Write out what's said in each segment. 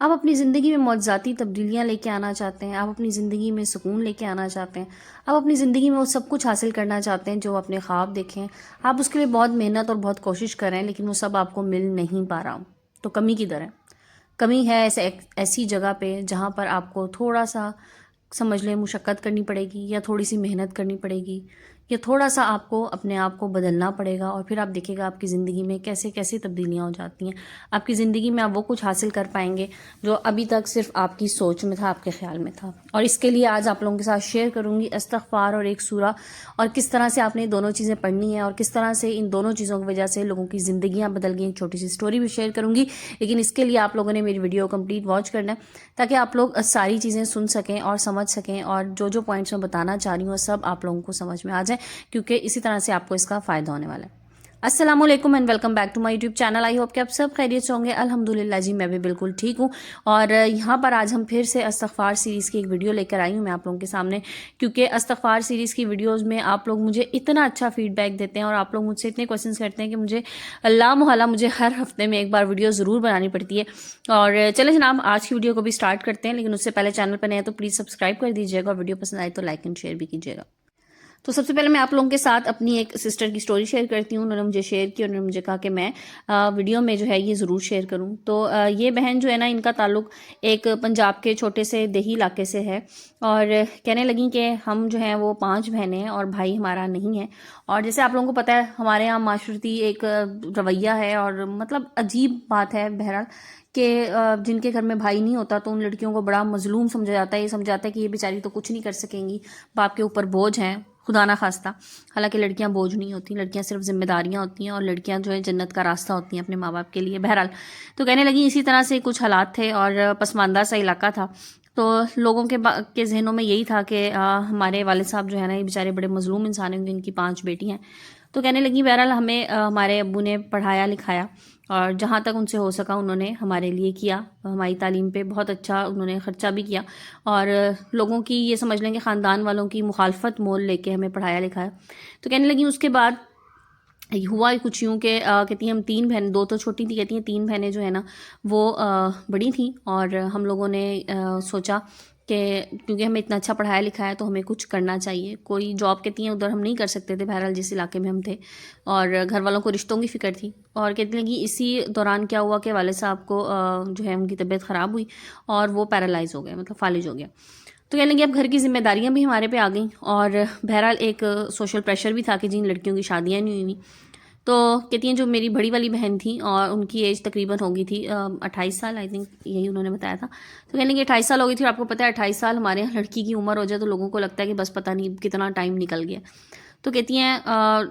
آپ اپنی زندگی میں معجزاتی تبدیلیاں لے کے آنا چاہتے ہیں، آپ اپنی زندگی میں سکون لے کے آنا چاہتے ہیں، آپ اپنی زندگی میں وہ سب کچھ حاصل کرنا چاہتے ہیں جو اپنے خواب دیکھیں، آپ اس کے لیے بہت محنت اور بہت کوشش کر رہے ہیں لیکن وہ سب آپ کو مل نہیں پا رہا، تو کمی کدھر ہے؟ کمی ہے ایسی جگہ پہ جہاں پر آپ کو تھوڑا سا سمجھ لیں مشقت کرنی پڑے گی، یا تھوڑی سی محنت کرنی پڑے گی، یا تھوڑا سا آپ کو اپنے آپ کو بدلنا پڑے گا، اور پھر آپ دیکھیں گا آپ کی زندگی میں کیسے کیسے تبدیلیاں ہو جاتی ہیں۔ آپ کی زندگی میں آپ وہ کچھ حاصل کر پائیں گے جو ابھی تک صرف آپ کی سوچ میں تھا، آپ کے خیال میں تھا۔ اور اس کے لیے آج آپ لوگوں کے ساتھ شیئر کروں گی استغفار اور ایک سورہ، اور کس طرح سے آپ نے دونوں چیزیں پڑھنی ہیں، اور کس طرح سے ان دونوں چیزوں کی وجہ سے لوگوں کی زندگیاں بدل گئی۔ ایک چھوٹی سی سٹوری بھی شیئر کروں گی، لیکن اس کے لیے آپ لوگوں نے میری ویڈیو کمپلیٹ واچ کرنا ہے تاکہ آپ لوگ ساری چیزیں سن سکیں اور سمجھ سکیں، اور جو پوائنٹس میں بتانا چاہ رہی ہوں وہ سب آپ لوگوں کو سمجھ میں آ جائیں، کیونکہ اسی طرح سے آپ کو اس کا فائدہ ہونے والا ہے۔ السلام علیکم and welcome back to my YouTube channel. I hope کہ آپ سب خیریت سے ہوں گے۔ الحمدللہ جی میں بھی بالکل ٹھیک ہوں، اور یہاں پر آج ہم پھر سے استغفار سیریز کی ایک ویڈیو لے کر آئی ہوں میں آپ لوگوں کے سامنے، کیونکہ استغفار سیریز کی ویڈیوز میں آپ لوگ مجھے اتنا اچھا فیڈ بیک دیتے ہیں، اور آپ لوگ مجھ سے اتنے کویشچنس کرتے ہیں کہ مجھے لا محالہ مجھے ہر ہفتے میں ایک بار ویڈیو ضرور بنانی پڑتی ہے۔ اور چلیں جناب آج کی ویڈیو کو بھی سٹارٹ کرتے ہیں، لیکن اس سے پہلے چینل پر نئے تو پلیز سبسکرائب کر دیجیے گا، اور ویڈیو پسند آئے تو لائک اینڈ شیئر بھی کیجیے گا۔ تو سب سے پہلے میں آپ لوگوں کے ساتھ اپنی ایک سسٹر کی سٹوری شیئر کرتی ہوں۔ انہوں نے مجھے شیئر کی، انہوں نے مجھے کہا کہ میں ویڈیو میں جو ہے یہ ضرور شیئر کروں۔ تو یہ بہن جو ہے نا، ان کا تعلق ایک پنجاب کے چھوٹے سے دیہی علاقے سے ہے، اور کہنے لگیں کہ ہم جو ہیں وہ 5 بہنیں ہیں اور بھائی ہمارا نہیں ہے۔ اور جیسے آپ لوگوں کو پتہ ہے ہمارے یہاں معاشرتی ایک رویہ ہے، اور مطلب عجیب بات ہے بہرحال کہ جن کے گھر میں بھائی نہیں ہوتا تو ان لڑکیوں کو بڑا مظلوم سمجھا جاتا ہے، یہ سمجھا جاتا ہے کہ یہ بیچاری تو کچھ نہیں کر سکیں گی، باپ کے اوپر بوجھ ہیں، خدا نہ خواستہ۔ حالانکہ لڑکیاں بوجھ نہیں ہوتی، لڑکیاں صرف ذمہ داریاں ہوتی ہیں، اور لڑکیاں جو ہے جنت کا راستہ ہوتی ہیں اپنے ماں باپ کے لیے۔ بہرحال تو کہنے لگی اسی طرح سے کچھ حالات تھے، اور پسماندہ سا علاقہ تھا، تو لوگوں کے ذہنوں میں یہی تھا کہ ہمارے والد صاحب جو ہے نا یہ بیچارے بڑے مظلوم انسان ہیں، ان کی 5 بیٹی ہیں۔ تو کہنے لگی بہرحال ہمیں ہمارے ابو نے پڑھایا لکھایا، اور جہاں تک ان سے ہو سکا انہوں نے ہمارے لیے کیا، ہماری تعلیم پہ بہت اچھا انہوں نے خرچہ بھی کیا، اور لوگوں کی یہ سمجھ لیں کہ خاندان والوں کی مخالفت مول لے کے ہمیں پڑھایا لکھایا۔ تو کہنے لگی اس کے بعد ہوا کچھ یوں کہ کہتی ہیں ہم 3 بہن، 2 تو چھوٹی تھی، کہتی ہیں 3 بہنیں جو ہیں نا وہ بڑی تھیں، اور ہم لوگوں نے سوچا کہ کیونکہ ہمیں اتنا اچھا پڑھایا لکھایا تو ہمیں کچھ کرنا چاہیے، کوئی جاب کہتی ہیں ادھر ہم نہیں کر سکتے تھے بہرحال جس علاقے میں ہم تھے، اور گھر والوں کو رشتوں کی فکر تھی۔ اور کہتی لگی اسی دوران کیا ہوا کہ والد صاحب کو جو ہے ان کی طبیعت خراب ہوئی، اور وہ پیرالائز ہو گئے، مطلب فالج ہو گیا۔ تو کہنے لگی اب گھر کی ذمہ داریاں بھی ہمارے پہ آ گئیں، اور بہرحال ایک سوشل پریشر بھی تھا کہ جن لڑکیوں کی شادیاں نہیں ہوئی۔ تو کہتی ہیں جو میری بڑی والی بہن تھی اور ان کی ایج تقریباً ہوگی تھی 28 سال، آئی تھنک یہی انہوں نے بتایا تھا۔ تو کہنے لگی 28 سال ہو گئی تھی، اور آپ کو پتہ ہے 28 سال ہمارے یہاں لڑکی کی عمر ہو جائے تو لوگوں کو لگتا ہے کہ بس پتہ نہیں کتنا ٹائم نکل گیا۔ تو کہتی ہیں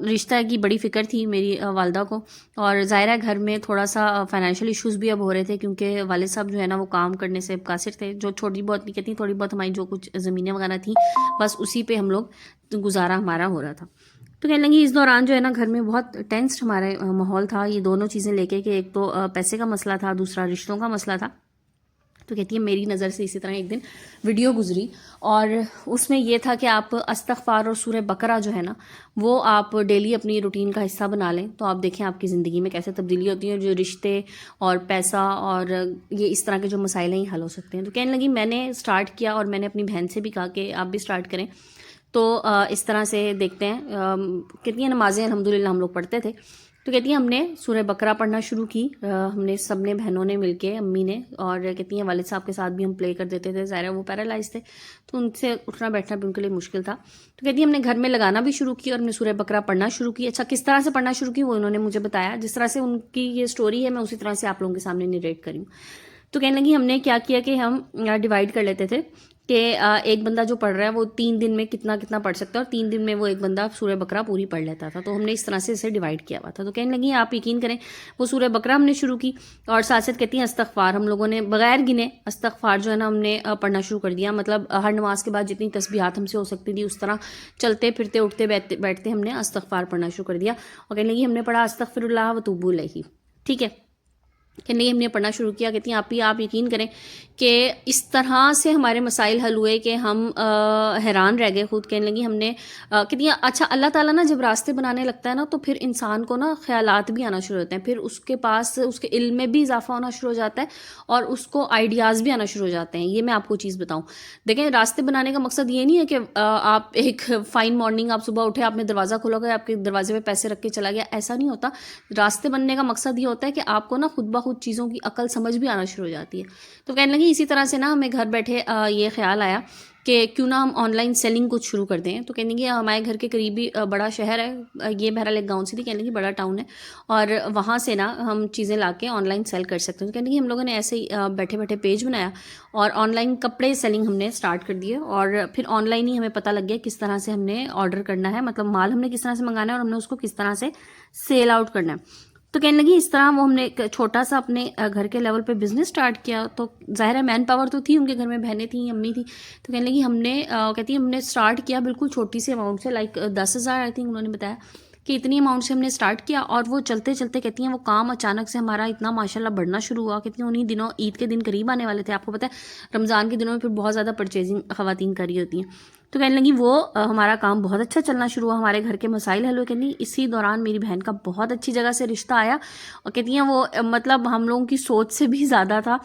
رشتہ کی بڑی فکر تھی میری والدہ کو، اور ظاہر ہے گھر میں تھوڑا سا فائنینشیل ایشوز بھی اب ہو رہے تھے، کیونکہ والد صاحب جو ہے نا وہ کام کرنے سے قاصر تھے، جو چھوٹی بہت نہیں کہتی تھوڑی بہت ہماری جو کچھ زمینیں وغیرہ تھیں بس اسی پہ ہم لوگ گزارا ہمارا ہو رہا تھا۔ تو کہنے لگی اس دوران جو ہے نا گھر میں بہت ٹینسڈ ہمارے ماحول تھا، یہ دونوں چیزیں لے کے کہ ایک تو پیسے کا مسئلہ تھا، دوسرا رشتوں کا مسئلہ تھا۔ تو کہتی ہے میری نظر سے اسی طرح ایک دن ویڈیو گزری، اور اس میں یہ تھا کہ آپ استغفار اور سورہ بقرہ جو ہے نا وہ آپ ڈیلی اپنی روٹین کا حصہ بنا لیں، تو آپ دیکھیں آپ کی زندگی میں کیسے تبدیلی ہوتی ہے، جو رشتے اور پیسہ اور یہ اس طرح کے جو مسائل ہیں یہ حل ہو سکتے ہیں۔ تو کہنے لگی میں نے سٹارٹ کیا، اور میں نے اپنی بہن سے بھی کہا کہ آپ بھی سٹارٹ کریں، تو اس طرح سے دیکھتے ہیں۔ کہتی ہیں نمازیں الحمدللہ ہم لوگ پڑھتے تھے، تو کہتی ہیں ہم نے سورہ بقرہ پڑھنا شروع کی، ہم نے سب نے بہنوں نے مل کے، امی نے، اور کہتی ہیں والد صاحب کے ساتھ بھی ہم پلے کر دیتے تھے، ظاہر ہے وہ پیرالائز تھے تو ان سے اٹھنا بیٹھنا بھی ان کے لیے مشکل تھا۔ تو کہتی ہیں ہم نے گھر میں لگانا بھی شروع کی، اور ہم نے سورہ بقرہ پڑھنا شروع کی۔ اچھا کس طرح سے پڑھنا شروع کی وہ انہوں نے مجھے بتایا، جس طرح سے ان کی یہ سٹوری ہے میں اسی طرح سے آپ لوگوں کے سامنے نریٹ کری ہوں۔ تو کہنے لگی ہم نے کیا کیا کہ ہم ڈیوائیڈ کر لیتے تھے کہ ایک بندہ جو پڑھ رہا ہے وہ 3 دن میں کتنا کتنا پڑھ سکتا ہے، اور 3 دن میں وہ ایک بندہ سورہ بقرہ پوری پڑھ لیتا تھا، تو ہم نے اس طرح سے اسے ڈیوائیڈ کیا ہوا تھا۔ تو کہنے لگی آپ یقین کریں وہ سورہ بقرہ ہم نے شروع کی، اور ساتھ ساتھ کہتی ہیں استغفار ہم لوگوں نے بغیر گنے استغفار جو ہے نا ہم نے پڑھنا شروع کر دیا، مطلب ہر نماز کے بعد جتنی تسبیحات ہم سے ہو سکتی تھی اس طرح چلتے پھرتے اٹھتے بیٹھتے ہم نے استغفار پڑھنا شروع کر دیا، اور کہنے لگی ہم نے پڑھا استغفر اللہ و توبو الیہ، ٹھیک ہے۔ کہنے لگی ہم نے پڑھنا شروع کیا. کہتی ہیں آپ یقین کریں کہ اس طرح سے ہمارے مسائل حل ہوئے کہ ہم حیران رہ گئے خود. کہنے لگی ہم نے کہتی ہیں اچھا اللہ تعالیٰ نا جب راستے بنانے لگتا ہے نا تو پھر انسان کو نا خیالات بھی آنا شروع ہوتے ہیں, پھر اس کے پاس اس کے علم میں بھی اضافہ ہونا شروع ہو جاتا ہے اور اس کو آئیڈیاز بھی آنا شروع ہو جاتے ہیں. یہ میں آپ کو چیز بتاؤں, دیکھیں راستے بنانے کا مقصد یہ نہیں ہے کہ آپ ایک فائن مارننگ آپ صبح اٹھے, آپ نے دروازہ کھولا گیا, آپ کے دروازے پہ پیسے رکھ کے چلا گیا, ایسا نہیں ہوتا. راستے بننے کا مقصد یہ ہوتا ہے کہ آپ کو نا خود بخود چیزوں کی عقل سمجھ بھی آنا شروع ہو جاتی ہے. تو کہنے لگی اسی طرح سے نا ہمیں گھر بیٹھے یہ خیال آیا کہ کیوں نہ ہم آن لائن سیلنگ کچھ شروع کر دیں. تو کہنے لگی ہمارے گھر کے قریبی بڑا شہر ہے, یہ بہرحال ایک گاؤں سے تھی, کہنے لگی بڑا ٹاؤن ہے, اور وہاں سے نا ہم چیزیں لا کے آن لائن سیل کر سکتے ہیں. تو کہنے لگی ہم لوگوں نے ایسے ہی بیٹھے بیٹھے پیج بنایا اور آن لائن کپڑے سیلنگ ہم نے اسٹارٹ کر دیے, اور پھر آن لائن ہی ہمیں پتہ لگ گیا کس طرح سے ہم نے آرڈر کرنا ہے, مطلب مال ہم نے کس طرح سے منگانا ہے اور ہم نے اس کو کس طرح سے سیل آؤٹ کرنا ہے. تو کہنے لگی اس طرح وہ ہم نے ایک چھوٹا سا اپنے گھر کے لیول پہ بزنس سٹارٹ کیا. تو ظاہر ہے مین پاور تو تھی ان کے گھر میں, بہنیں تھیں, امی تھی. تو کہنے لگی ہم نے کہتی ہے ہم نے سٹارٹ کیا بالکل چھوٹی سی اماؤنٹ سے, لائک 10,000 آئی تھنک انہوں نے بتایا کہ اتنی اماؤنٹ سے ہم نے سٹارٹ کیا, اور وہ چلتے چلتے کہتی ہیں وہ کام اچانک سے ہمارا اتنا ماشاءاللہ بڑھنا شروع ہوا. کہتی ہیں انہی دنوں عید کے دن قریب آنے والے تھے, آپ کو پتہ ہے رمضان کے دنوں میں پھر بہت زیادہ پرچیزنگ خواتین کر رہی ہوتی ہیں. تو کہنے لگی وہ ہمارا کام بہت اچھا چلنا شروع ہوا, ہمارے گھر کے مسائل حل ہوئے. کہتی اسی دوران میری بہن کا بہت اچھی جگہ سے رشتہ آیا, اور کہتی ہیں وہ مطلب ہم لوگوں کی سوچ سے بھی زیادہ تھا.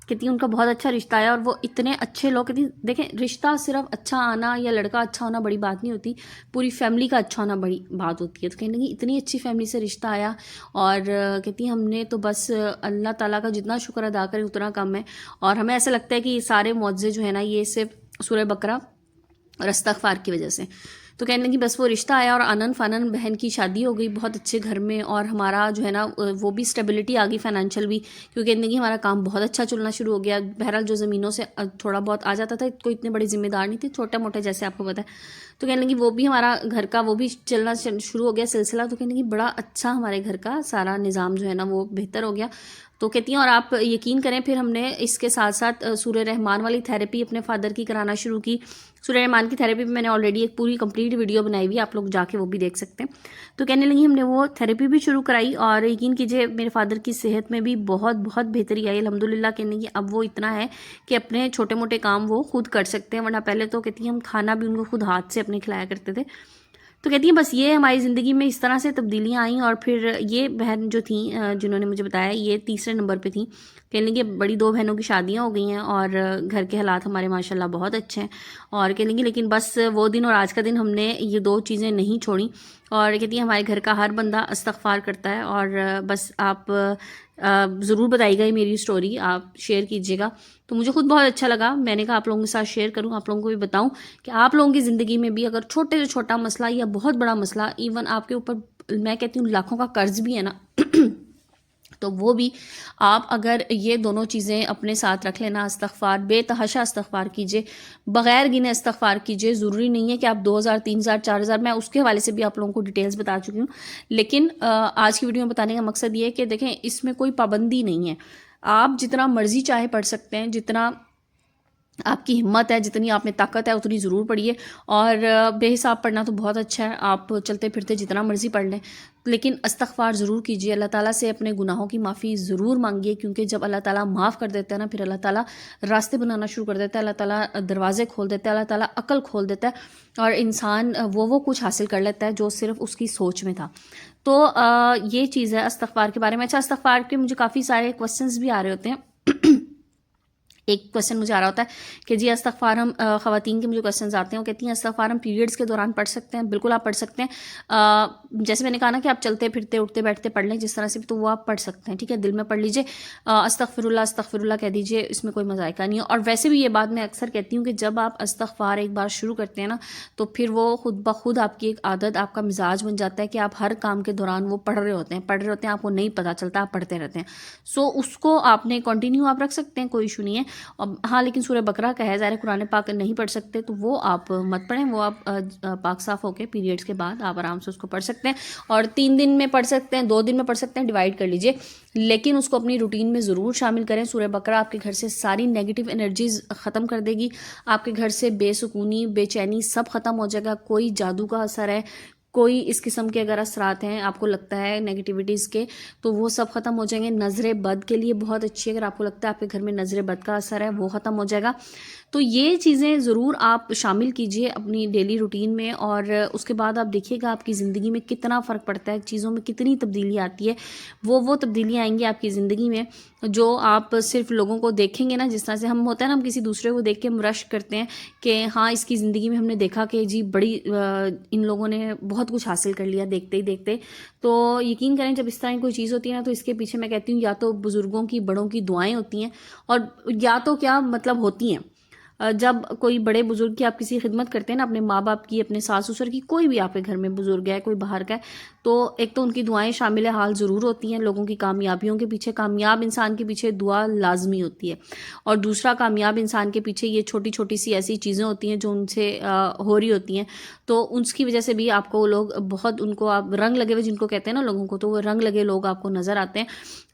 کہتی ہیں ان کا بہت اچھا رشتہ آیا, اور وہ اتنے اچھے لوگ. کہتی دیکھیں رشتہ صرف اچھا آنا یا لڑکا اچھا ہونا بڑی بات نہیں ہوتی, پوری فیملی کا اچھا ہونا بڑی بات ہوتی ہے. تو کہنے لگی اتنی اچھی فیملی سے رشتہ آیا, اور کہتی ہیں ہم نے تو بس اللہ تعالیٰ کا جتنا شکر ادا کریں اتنا کم ہے. اور ہمیں ایسا لگتا ہے کہ یہ سارے معجزے جو ہے نا یہ صرف سورہ بقرہ اور استغفار کی وجہ سے. تو کہنے لگی بس وہ رشتہ آیا اور آنن فانن بہن کی شادی ہو گئی بہت اچھے گھر میں, اور ہمارا جو ہے نا وہ بھی اسٹیبلٹی آ گئی فائنینشیل بھی, کیونکہ کہنے لگی ہمارا کام بہت اچھا چلنا شروع ہو گیا. بہرحال جو زمینوں سے تھوڑا بہت آ جاتا تھا, کوئی اتنے بڑی ذمہ دار نہیں تھی, چھوٹے موٹے جیسے آپ کو پتہ ہے. تو کہنے لگی وہ بھی ہمارا گھر کا وہ بھی چلنا شروع ہو گیا سلسلہ. تو کہنے لگی بڑا اچھا ہمارے گھر کا سارا نظام جو ہے نا وہ بہتر ہو گیا. تو کہتی ہیں اور آپ یقین کریں پھر ہم نے اس کے ساتھ ساتھ سورہ رحمان والی تھیراپی اپنے فادر کی کرانا شروع کی. سورہ رحمان کی تھیراپی پہ میں نے آلریڈی ایک پوری کمپلیٹ ویڈیو بنائی ہوئی ہے, آپ لوگ جا کے وہ بھی دیکھ سکتے ہیں. تو کہنے لگی ہم نے وہ تھیراپی بھی شروع کرائی, اور یقین کیجئے میرے فادر کی صحت میں بھی بہت بہت بہتری آئی الحمدللہ. کہنے لگی اب وہ اتنا ہے کہ اپنے چھوٹے موٹے کام وہ خود کر سکتے ہیں, ورنہ پہلے تو کہتی ہیں ہم کھانا بھی ان کو خود ہاتھ سے اپنے کھلایا کرتے تھے. تو کہتی ہیں بس یہ ہماری زندگی میں اس طرح سے تبدیلیاں آئیں. اور پھر یہ بہن جو تھیں جنہوں نے مجھے بتایا یہ تیسرے نمبر پہ تھیں. کہنے لگی بڑی 2 بہنوں کی شادیاں ہو گئی ہیں, اور گھر کے حالات ہمارے ماشاءاللہ بہت اچھے ہیں. اور کہنے لگی لیکن بس وہ دن اور آج کا دن ہم نے یہ 2 چیزیں نہیں چھوڑیں. اور کہتی ہیں ہمارے گھر کا ہر بندہ استغفار کرتا ہے, اور بس آپ ضرور بتائیے گا یہ میری سٹوری, آپ شیئر کیجیے گا. تو مجھے خود بہت اچھا لگا, میں نے کہا آپ لوگوں کے ساتھ شیئر کروں, آپ لوگوں کو بھی بتاؤں کہ آپ لوگوں کی زندگی میں بھی اگر چھوٹے سے چھوٹا مسئلہ یا بہت بڑا مسئلہ, ایون آپ کے اوپر میں کہتی ہوں لاکھوں کا قرض بھی ہے نا تو وہ بھی آپ اگر یہ دونوں چیزیں اپنے ساتھ رکھ لینا, استغفار بے تحاشا استغفار کیجئے, بغیر گنے استغفار کیجئے. ضروری نہیں ہے کہ آپ 2,000 3,000 4,000, میں اس کے حوالے سے بھی آپ لوگوں کو ڈیٹیلز بتا چکی ہوں. لیکن آج کی ویڈیو میں بتانے کا مقصد یہ ہے کہ دیکھیں اس میں کوئی پابندی نہیں ہے, آپ جتنا مرضی چاہے پڑھ سکتے ہیں, جتنا آپ کی ہمت ہے, جتنی آپ میں طاقت ہے اتنی ضرور پڑھیے. اور بے حساب پڑھنا تو بہت اچھا ہے, آپ چلتے پھرتے جتنا مرضی پڑھ لیں, لیکن استغفار ضرور کیجیے. اللہ تعالیٰ سے اپنے گناہوں کی معافی ضرور مانگیے, کیونکہ جب اللہ تعالیٰ معاف کر دیتا ہے نا پھر اللہ تعالیٰ راستے بنانا شروع کر دیتا ہے, اللہ تعالیٰ دروازے کھول دیتا ہے, اللہ تعالیٰ عقل کھول دیتا ہے, اور انسان وہ کچھ حاصل کر لیتا ہے جو صرف اس کی سوچ میں تھا. تو یہ چیز ہے استغفار کے بارے میں. اچھا استغفار کے مجھے کافی سارے کوسچنز بھی آ رہے ہوتے ہیں. ایک کویسچن مجھے آ رہا ہوتا ہے کہ جی استغفار ہم خواتین کے مجھے کویسچنز آتے ہیں, وہ کہتی ہیں استغفار ہم پیریڈز کے دوران پڑھ سکتے ہیں؟ بالکل آپ پڑھ سکتے ہیں. جیسے میں نے کہا نا کہ آپ چلتے پھرتے اٹھتے بیٹھتے پڑھ لیں جس طرح سے, تو وہ آپ پڑھ سکتے ہیں, ٹھیک ہے, دل میں پڑھ لیجئے, استغفر اللہ کہہ دیجئے, اس میں کوئی مذائقہ نہیں ہے. اور ویسے بھی یہ بات میں اکثر کہتی ہوں کہ جب آپ استغفار ایک بار شروع کرتے ہیں نا تو پھر وہ خود بخود آپ کی ایک عادت, آپ کا مزاج بن جاتا ہے کہ آپ ہر کام کے دوران وہ پڑھ رہے ہوتے ہیں, آپ کو نہیں پتہ چلتا, آپ پڑھتے رہتے ہیں. سو اس کو آپ نے کنٹینیو آپ رکھ سکتے ہیں, کوئی ایشو نہیں ہے. ہاں لیکن سورہ بقرہ کا ہے, ظاہر قرآن پاک نہیں پڑھ سکتے تو وہ آپ مت پڑھیں, وہ آپ پاک صاف ہو کے پیریڈز کے بعد آپ آرام سے اس کو پڑھ سکتے ہیں. اور 3 دن میں پڑھ سکتے ہیں, 2 دن میں پڑھ سکتے ہیں, ڈیوائڈ کر لیجئے, لیکن اس کو اپنی روٹین میں ضرور شامل کریں. سورہ بقرہ آپ کے گھر سے ساری نیگیٹو انرجیز ختم کر دے گی, آپ کے گھر سے بے سکونی بے چینی سب ختم ہو جائے گا. کوئی جادو کا اثر ہے, کوئی اس قسم کے اگر اثرات ہیں آپ کو لگتا ہے نیگیٹیوٹیز کے تو وہ سب ختم ہو جائیں گے. نظر بد کے لیے بہت اچھی ہے، اگر آپ کو لگتا ہے آپ کے گھر میں نظر بد کا اثر ہے وہ ختم ہو جائے گا. تو یہ چیزیں ضرور آپ شامل کیجئے اپنی ڈیلی روٹین میں، اور اس کے بعد آپ دیکھیے گا آپ کی زندگی میں کتنا فرق پڑتا ہے، چیزوں میں کتنی تبدیلی آتی ہے. وہ تبدیلیاں آئیں گی آپ کی زندگی میں جو آپ صرف لوگوں کو دیکھیں گے نا، جس طرح سے ہم ہوتا ہے نا، ہم کسی دوسرے کو دیکھ کے ہم رش کرتے ہیں کہ ہاں اس کی زندگی میں ہم نے دیکھا کہ جی بڑی ان لوگوں نے بہت کچھ حاصل کر لیا دیکھتے ہی دیکھتے. تو یقین کریں جب اس طرح کی کوئی چیز ہوتی ہے نا تو اس کے پیچھے میں کہتی ہوں یا تو بزرگوں کی بڑوں کی دعائیں ہوتی ہیں، اور یا تو کیا مطلب ہوتی ہیں جب کوئی بڑے بزرگ کی آپ کسی خدمت کرتے ہیں نا، اپنے ماں باپ کی، اپنے ساس سسر کی، کوئی بھی آپ کے گھر میں بزرگ ہے، کوئی باہر کا ہے، تو ایک تو ان کی دعائیں شامل حال ضرور ہوتی ہیں. لوگوں کی کامیابیوں کے پیچھے، کامیاب انسان کے پیچھے دعا لازمی ہوتی ہے. اور دوسرا، کامیاب انسان کے پیچھے یہ چھوٹی چھوٹی سی ایسی چیزیں ہوتی ہیں جو ان سے ہو رہی ہوتی ہیں، تو اس کی وجہ سے بھی آپ کو لوگ بہت، ان کو آپ رنگ لگے ہوئے جن کو کہتے ہیں نا لوگوں کو، تو وہ رنگ لگے لوگ آپ کو نظر آتے ہیں.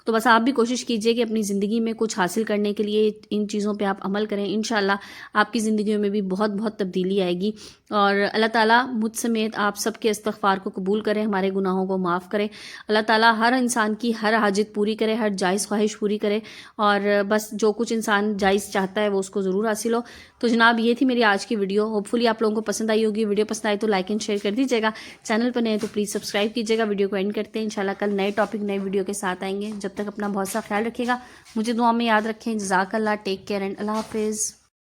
تو بس آپ بھی کوشش کیجئے کہ اپنی زندگی میں کچھ حاصل کرنے کے لیے ان چیزوں پہ آپ عمل کریں. انشاءاللہ آپ کی زندگیوں میں بھی بہت بہت تبدیلی آئے گی. اور اللہ تعالیٰ مجھ سمیت آپ سب کے استغفار کو قبول کرے، ہمارے گناہوں کو معاف کرے. اللہ تعالیٰ ہر انسان کی ہر حاجت پوری کرے، ہر جائز خواہش پوری کرے، اور بس جو کچھ انسان جائز چاہتا ہے وہ اس کو ضرور حاصل ہو. تو جناب یہ تھی میری آج کی ویڈیو. ہوپ فلی آپ لوگوں کو پسند آئی ہوگی. ویڈیو پسند آئی تو لائک اینڈ شیئر کر دیجیے گا. چینل پر نئے تو پلیز سبسکرائب کیجیے گا. ویڈیو کو اینڈ کرتے ہیں. انشاءاللہ کل نئے ٹاپک، نئے ویڈیو کے ساتھ آئیں گے. جب تک اپنا بہت سا خیال رکھیے گا، مجھے دعا میں یاد رکھیں. جزاک اللہ. ٹیک کیئر اینڈ اللہ حافظ.